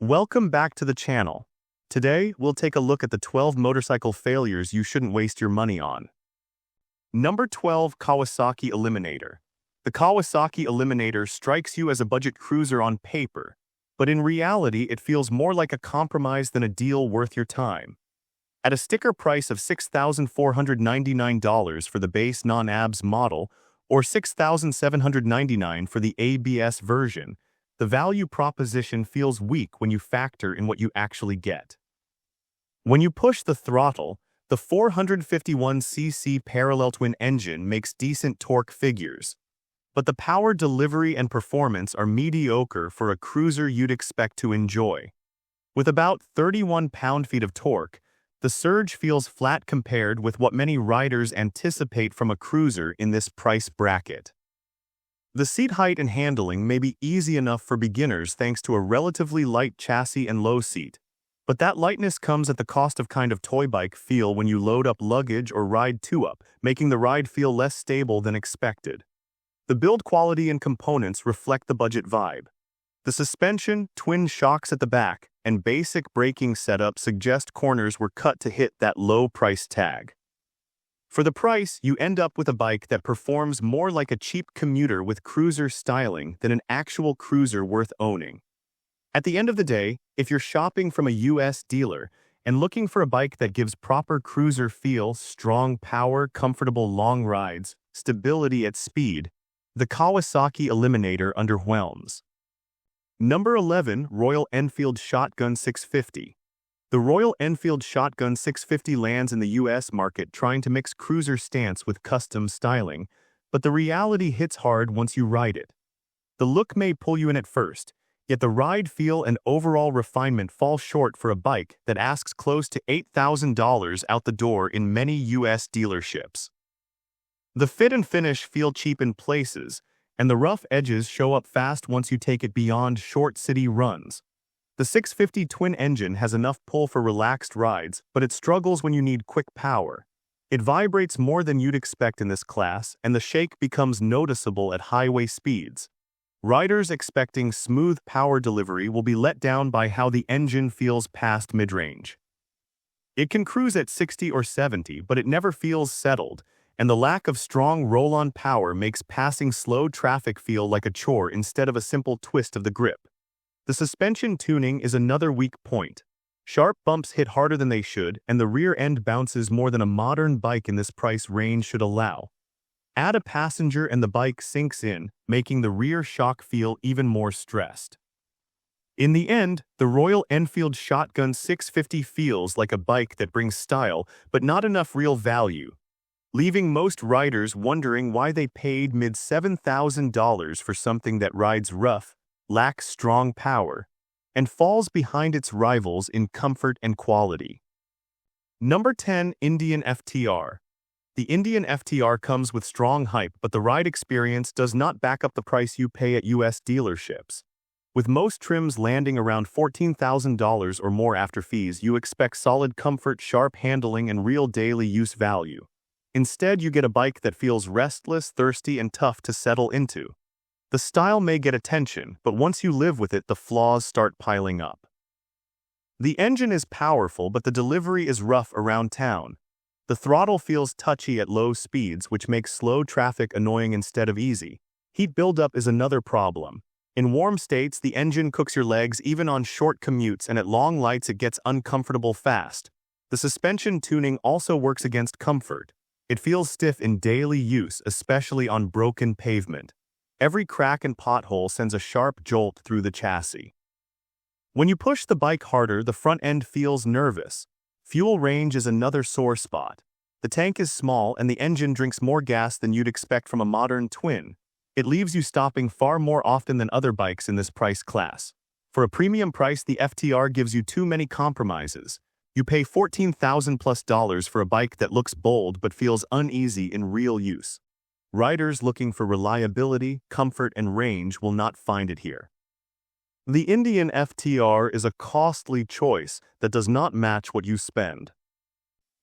Welcome back to the channel. Today, we'll take a look at the 12 motorcycle failures you shouldn't waste your money on. Number 12. Kawasaki Eliminator. The Kawasaki Eliminator strikes you as a budget cruiser on paper, but in reality it feels more like a compromise than a deal worth your time. At a sticker price of $6,499 for the base non-ABS model, or $6,799 for the ABS version, the value proposition feels weak when you factor in what you actually get. When you push the throttle, the 451cc parallel twin engine makes decent torque figures, but the power delivery and performance are mediocre for a cruiser you'd expect to enjoy. With about 31 pound-feet of torque, the surge feels flat compared with what many riders anticipate from a cruiser in this price bracket. The seat height and handling may be easy enough for beginners thanks to a relatively light chassis and low seat, but that lightness comes at the cost of kind of toy bike feel when you load up luggage or ride two-up, making the ride feel less stable than expected. The build quality and components reflect the budget vibe. The suspension, twin shocks at the back, and basic braking setup suggest corners were cut to hit that low price tag. For the price, you end up with a bike that performs more like a cheap commuter with cruiser styling than an actual cruiser worth owning. At the end of the day, if you're shopping from a US dealer and looking for a bike that gives proper cruiser feel, strong power, comfortable long rides, stability at speed, the Kawasaki Eliminator underwhelms. Number 11. Royal Enfield Shotgun 650. The Royal Enfield Shotgun 650 lands in the US market trying to mix cruiser stance with custom styling, but the reality hits hard once you ride it. The look may pull you in at first, yet the ride feel and overall refinement fall short for a bike that asks close to $8,000 out the door in many US dealerships. The fit and finish feel cheap in places, and the rough edges show up fast once you take it beyond short city runs. The 650 twin engine has enough pull for relaxed rides, but it struggles when you need quick power. It vibrates more than you'd expect in this class, and the shake becomes noticeable at highway speeds. Riders expecting smooth power delivery will be let down by how the engine feels past mid-range. It can cruise at 60 or 70, but it never feels settled, and the lack of strong roll-on power makes passing slow traffic feel like a chore instead of a simple twist of the grip. The suspension tuning is another weak point. Sharp bumps hit harder than they should, and the rear end bounces more than a modern bike in this price range should allow. Add a passenger and the bike sinks in, making the rear shock feel even more stressed. In the end, the Royal Enfield Shotgun 650 feels like a bike that brings style, but not enough real value, leaving most riders wondering why they paid mid-$7,000 for something that rides rough, lacks strong power, and falls behind its rivals in comfort and quality. Number 10. Indian FTR. The Indian FTR comes with strong hype, but the ride experience does not back up the price you pay at US dealerships. With most trims landing around $14,000 or more after fees, you expect solid comfort, sharp handling, and real daily use value. Instead, you get a bike that feels restless, thirsty, and tough to settle into. The style may get attention, but once you live with it, the flaws start piling up. The engine is powerful, but the delivery is rough around town. The throttle feels touchy at low speeds, which makes slow traffic annoying instead of easy. Heat buildup is another problem. In warm states, the engine cooks your legs even on short commutes, and at long lights it gets uncomfortable fast. The suspension tuning also works against comfort. It feels stiff in daily use, especially on broken pavement. Every crack and pothole sends a sharp jolt through the chassis. When you push the bike harder, the front end feels nervous. Fuel range is another sore spot. The tank is small and the engine drinks more gas than you'd expect from a modern twin. It leaves you stopping far more often than other bikes in this price class. For a premium price, the FTR gives you too many compromises. You pay $14,000+ for a bike that looks bold but feels uneasy in real use. Riders looking for reliability, comfort, and range will not find it here. The Indian FTR is a costly choice that does not match what you spend.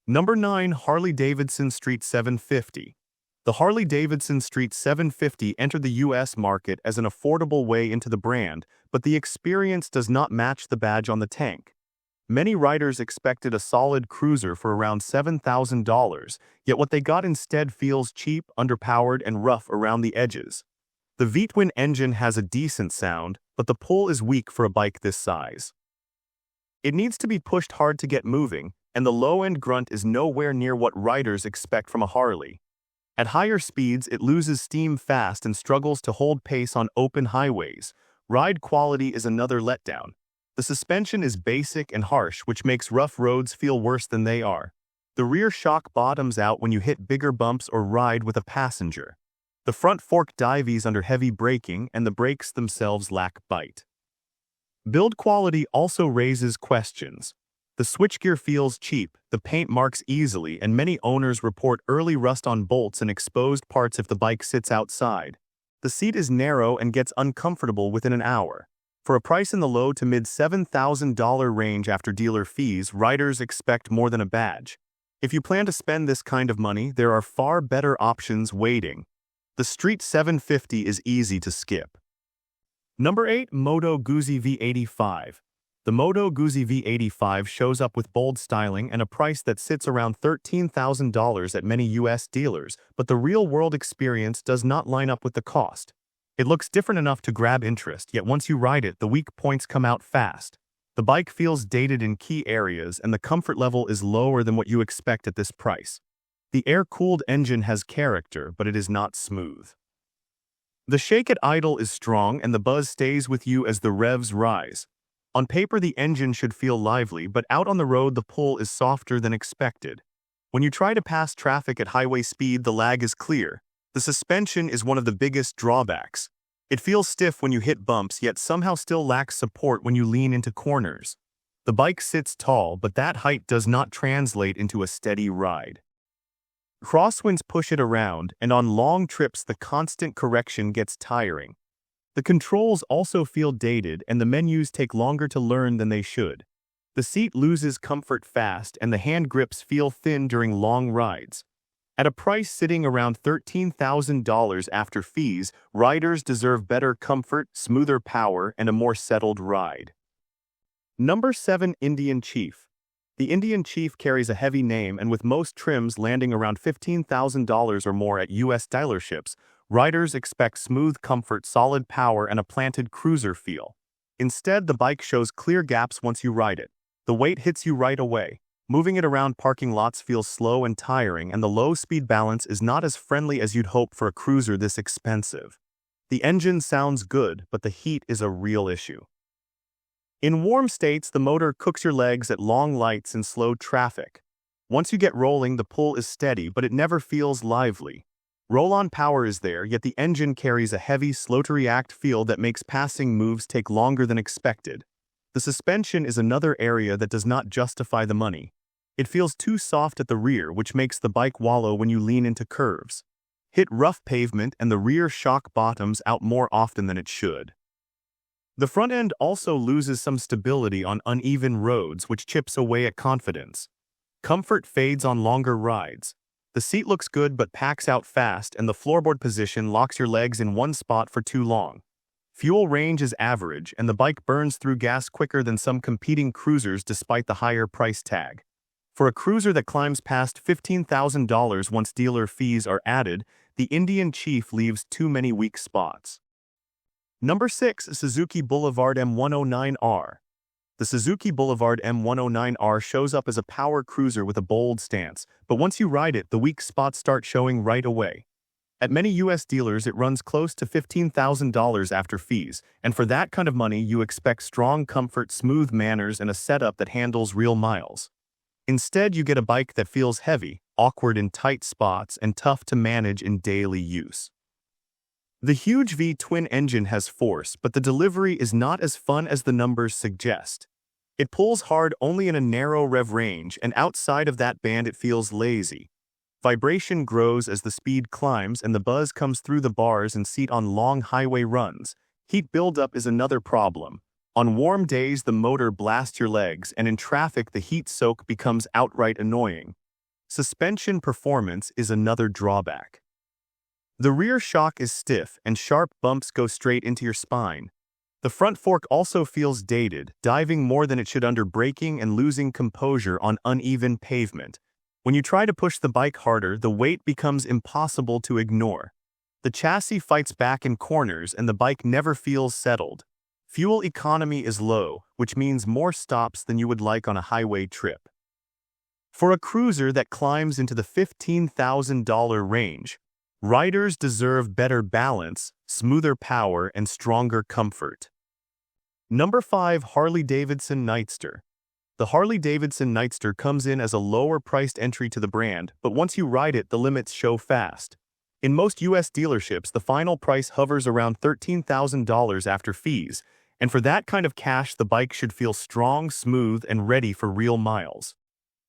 Number 9. Harley-Davidson Street 750. The Harley-Davidson Street 750 entered the US market as an affordable way into the brand, but the experience does not match the badge on the tank. Many riders expected a solid cruiser for around $7,000, yet what they got instead feels cheap, underpowered, and rough around the edges. The V-twin engine has a decent sound, but the pull is weak for a bike this size. It needs to be pushed hard to get moving, and the low-end grunt is nowhere near what riders expect from a Harley. At higher speeds, it loses steam fast and struggles to hold pace on open highways. Ride quality is another letdown. The suspension is basic and harsh, which makes rough roads feel worse than they are. The rear shock bottoms out when you hit bigger bumps or ride with a passenger. The front fork dives under heavy braking, and the brakes themselves lack bite. Build quality also raises questions. The switchgear feels cheap, the paint marks easily, and many owners report early rust on bolts and exposed parts if the bike sits outside. The seat is narrow and gets uncomfortable within an hour. For a price in the low to mid $7,000 range after dealer fees, riders expect more than a badge. If you plan to spend this kind of money, there are far better options waiting. The Street 750 is easy to skip. Number 8. Moto Guzzi V85. The Moto Guzzi V85 shows up with bold styling and a price that sits around $13,000 at many US dealers, but the real-world experience does not line up with the cost. It looks different enough to grab interest, yet once you ride it, the weak points come out fast. The bike feels dated in key areas, and the comfort level is lower than what you expect at this price. The air-cooled engine has character, but it is not smooth. The shake at idle is strong, and the buzz stays with you as the revs rise. On paper, the engine should feel lively, but out on the road, the pull is softer than expected. When you try to pass traffic at highway speed, the lag is clear. The suspension is one of the biggest drawbacks. It feels stiff when you hit bumps, yet somehow still lacks support when you lean into corners. The bike sits tall, but that height does not translate into a steady ride. Crosswinds push it around, and on long trips, the constant correction gets tiring. The controls also feel dated, and the menus take longer to learn than they should. The seat loses comfort fast, and the hand grips feel thin during long rides. At a price sitting around $13,000 after fees, riders deserve better comfort, smoother power, and a more settled ride. Number 7. Indian Chief. The Indian Chief carries a heavy name, and with most trims landing around $15,000 or more at US dealerships, riders expect smooth comfort, solid power, and a planted cruiser feel. Instead, the bike shows clear gaps once you ride it. The weight hits you right away. Moving it around parking lots feels slow and tiring, and the low-speed balance is not as friendly as you'd hope for a cruiser this expensive. The engine sounds good, but the heat is a real issue. In warm states, the motor cooks your legs at long lights and slow traffic. Once you get rolling, the pull is steady, but it never feels lively. Roll-on power is there, yet the engine carries a heavy, slow-to-react feel that makes passing moves take longer than expected. The suspension is another area that does not justify the money. It feels too soft at the rear, which makes the bike wallow when you lean into curves. Hit rough pavement, and the rear shock bottoms out more often than it should. The front end also loses some stability on uneven roads, which chips away at confidence. Comfort fades on longer rides. The seat looks good but packs out fast, and the floorboard position locks your legs in one spot for too long. Fuel range is average, and the bike burns through gas quicker than some competing cruisers despite the higher price tag. For a cruiser that climbs past $15,000 once dealer fees are added, the Indian Chief leaves too many weak spots. Number 6. Suzuki Boulevard M109R. The Suzuki Boulevard M109R shows up as a power cruiser with a bold stance, but once you ride it, the weak spots start showing right away. At many US dealers, it runs close to $15,000 after fees, and for that kind of money, you expect strong comfort, smooth manners, and a setup that handles real miles. Instead, you get a bike that feels heavy, awkward in tight spots, and tough to manage in daily use. The huge V-twin engine has force, but the delivery is not as fun as the numbers suggest. It pulls hard only in a narrow rev range, and outside of that band it feels lazy. Vibration grows as the speed climbs, and the buzz comes through the bars and seat on long highway runs. Heat buildup is another problem. On warm days, the motor blasts your legs, and in traffic, the heat soak becomes outright annoying. Suspension performance is another drawback. The rear shock is stiff and sharp bumps go straight into your spine. The front fork also feels dated, diving more than it should under braking and losing composure on uneven pavement. When you try to push the bike harder, the weight becomes impossible to ignore. The chassis fights back in corners and the bike never feels settled. Fuel economy is low, which means more stops than you would like on a highway trip. For a cruiser that climbs into the $15,000 range, riders deserve better balance, smoother power, and stronger comfort. Number 5. Harley-Davidson Nightster. The Harley-Davidson Nightster comes in as a lower-priced entry to the brand, but once you ride it, the limits show fast. In most U.S. dealerships, the final price hovers around $13,000 after fees, and for that kind of cash, the bike should feel strong, smooth, and ready for real miles.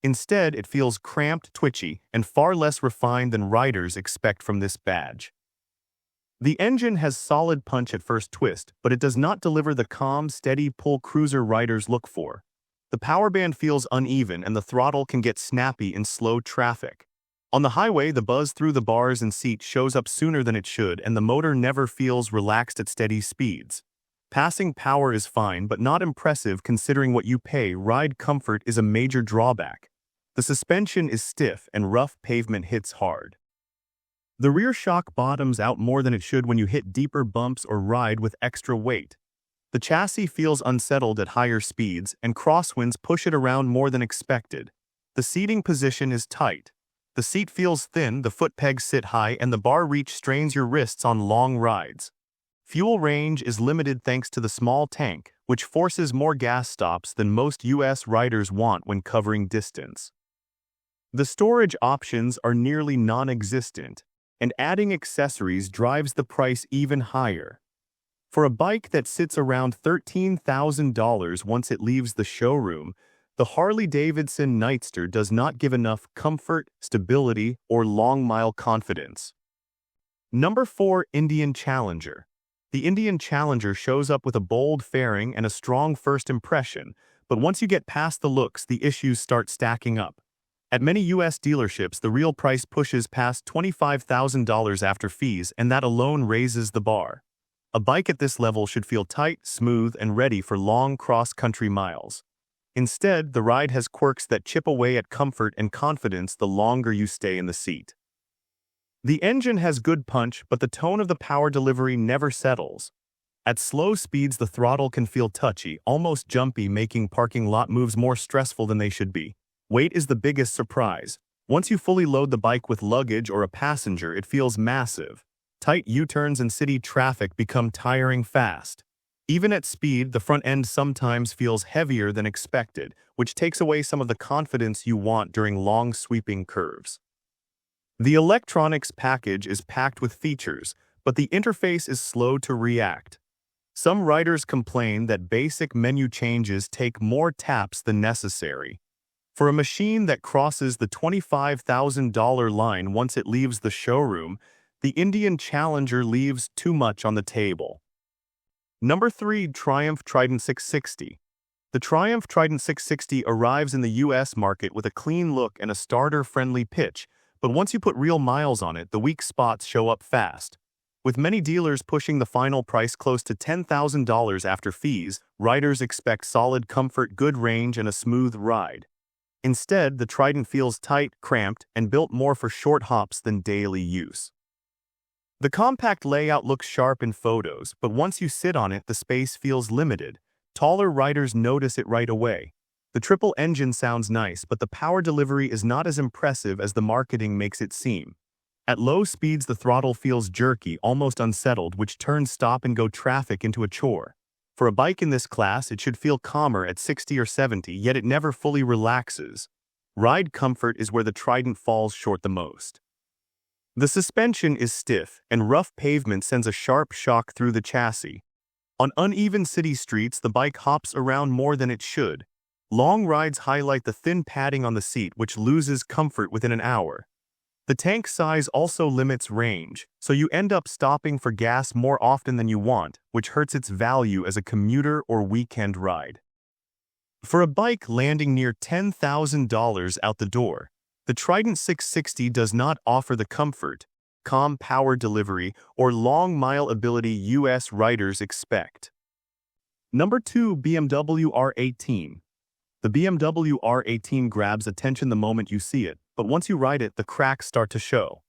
Instead, it feels cramped, twitchy, and far less refined than riders expect from this badge. The engine has solid punch at first twist, but it does not deliver the calm, steady pull cruiser riders look for. The power band feels uneven and the throttle can get snappy in slow traffic. On the highway, the buzz through the bars and seat shows up sooner than it should, and the motor never feels relaxed at steady speeds. Passing power is fine, but not impressive considering what you pay. Ride comfort is a major drawback. The suspension is stiff and rough pavement hits hard. The rear shock bottoms out more than it should when you hit deeper bumps or ride with extra weight. The chassis feels unsettled at higher speeds, and crosswinds push it around more than expected. The seating position is tight. The seat feels thin, the foot pegs sit high, and the bar reach strains your wrists on long rides. Fuel range is limited thanks to the small tank, which forces more gas stops than most U.S. riders want when covering distance. The storage options are nearly non-existent, and adding accessories drives the price even higher. For a bike that sits around $13,000 once it leaves the showroom, the Harley-Davidson Nightster does not give enough comfort, stability, or long-mile confidence. Number 4. Indian Challenger. The Indian Challenger shows up with a bold fairing and a strong first impression, but once you get past the looks, the issues start stacking up. At many U.S. dealerships, the real price pushes past $25,000 after fees, and that alone raises the bar. A bike at this level should feel tight, smooth, and ready for long cross-country miles. Instead, the ride has quirks that chip away at comfort and confidence the longer you stay in the seat. The engine has good punch, but the tone of the power delivery never settles. At slow speeds, the throttle can feel touchy, almost jumpy, making parking lot moves more stressful than they should be. Weight is the biggest surprise. Once you fully load the bike with luggage or a passenger, it feels massive. Tight U-turns and city traffic become tiring fast. Even at speed, the front end sometimes feels heavier than expected, which takes away some of the confidence you want during long sweeping curves. The electronics package is packed with features, but the interface is slow to react. Some riders complain that basic menu changes take more taps than necessary. For a machine that crosses the $25,000 line once it leaves the showroom, the Indian Challenger leaves too much on the table. Number 3. Triumph Trident 660. The Triumph Trident 660 arrives in the U.S. market with a clean look and a starter-friendly pitch, but once you put real miles on it, the weak spots show up fast. With many dealers pushing the final price close to $10,000 after fees, riders expect solid comfort, good range, and a smooth ride. Instead, the Trident feels tight, cramped, and built more for short hops than daily use. The compact layout looks sharp in photos, but once you sit on it, the space feels limited. Taller riders notice it right away. The triple engine sounds nice, but the power delivery is not as impressive as the marketing makes it seem. At low speeds, the throttle feels jerky, almost unsettled, which turns stop-and-go traffic into a chore. For a bike in this class, it should feel calmer at 60 or 70, yet it never fully relaxes. Ride comfort is where the Trident falls short the most. The suspension is stiff, and rough pavement sends a sharp shock through the chassis. On uneven city streets, the bike hops around more than it should. Long rides highlight the thin padding on the seat, which loses comfort within an hour. The tank size also limits range, so you end up stopping for gas more often than you want, which hurts its value as a commuter or weekend ride. For a bike landing near $10,000 out the door, the Trident 660 does not offer the comfort, calm power delivery, or long-mile ability US riders expect. Number 2. BMW R18. The BMW R18 grabs attention the moment you see it, but once you ride it, the cracks start to show.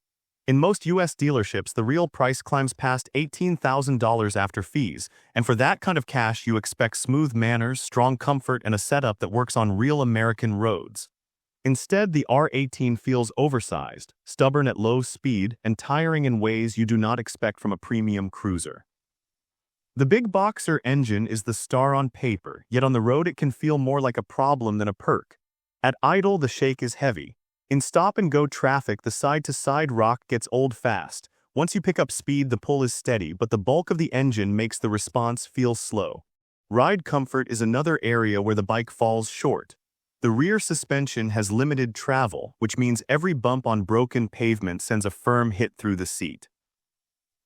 In most US dealerships, the real price climbs past $18,000 after fees, and for that kind of cash, you expect smooth manners, strong comfort, and a setup that works on real American roads. Instead, the R18 feels oversized, stubborn at low speed, and tiring in ways you do not expect from a premium cruiser. The big boxer engine is the star on paper, yet on the road it can feel more like a problem than a perk. At idle, the shake is heavy. In stop-and-go traffic, the side-to-side rock gets old fast. Once you pick up speed, the pull is steady, but the bulk of the engine makes the response feel slow. Ride comfort is another area where the bike falls short. The rear suspension has limited travel, which means every bump on broken pavement sends a firm hit through the seat.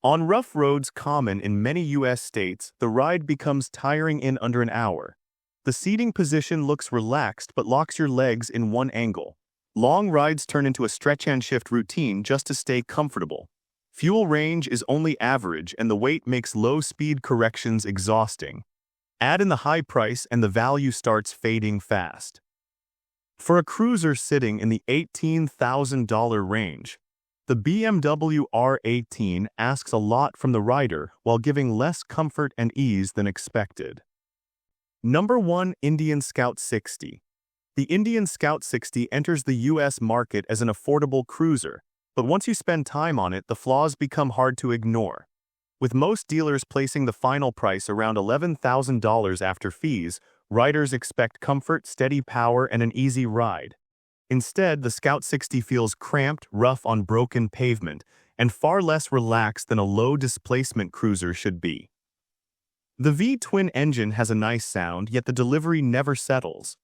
On rough roads common in many US states, the ride becomes tiring in under an hour. The seating position looks relaxed but locks your legs in one angle. Long rides turn into a stretch-and-shift routine just to stay comfortable. Fuel range is only average, and the weight makes low-speed corrections exhausting. Add in the high price, and the value starts fading fast. For a cruiser sitting in the $18,000 range, the BMW R18 asks a lot from the rider while giving less comfort and ease than expected. Number 1. Indian Scout 60. The Indian Scout 60 enters the US market as an affordable cruiser, but once you spend time on it, the flaws become hard to ignore. With most dealers placing the final price around $11,000 after fees, riders expect comfort, steady power, and an easy ride. Instead, the Scout 60 feels cramped, rough on broken pavement, and far less relaxed than a low-displacement cruiser should be. The V-twin engine has a nice sound, yet the delivery never settles.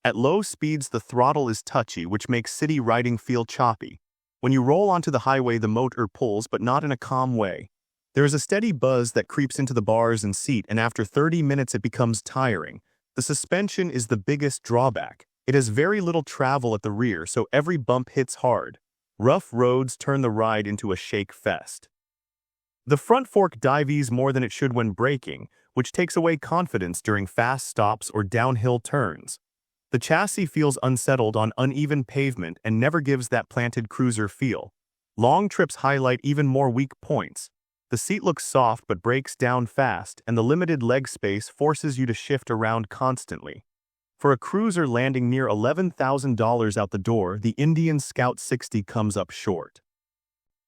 At low speeds, the throttle is touchy, which makes city riding feel choppy. When you roll onto the highway, the motor pulls, but not in a calm way. There is a steady buzz that creeps into the bars and seat, and after 30 minutes it becomes tiring. The suspension is the biggest drawback. It has very little travel at the rear, so every bump hits hard. Rough roads turn the ride into a shake fest. The front fork dives more than it should when braking, which takes away confidence during fast stops or downhill turns. The chassis feels unsettled on uneven pavement and never gives that planted cruiser feel. Long trips highlight even more weak points. The seat looks soft but breaks down fast, and the limited leg space forces you to shift around constantly. For a cruiser landing near $11,000 out the door, the Indian Scout 60 comes up short.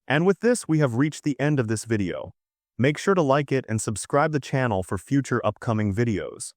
And with this, we have reached the end of this video. Make sure to like it and subscribe the channel for future upcoming videos.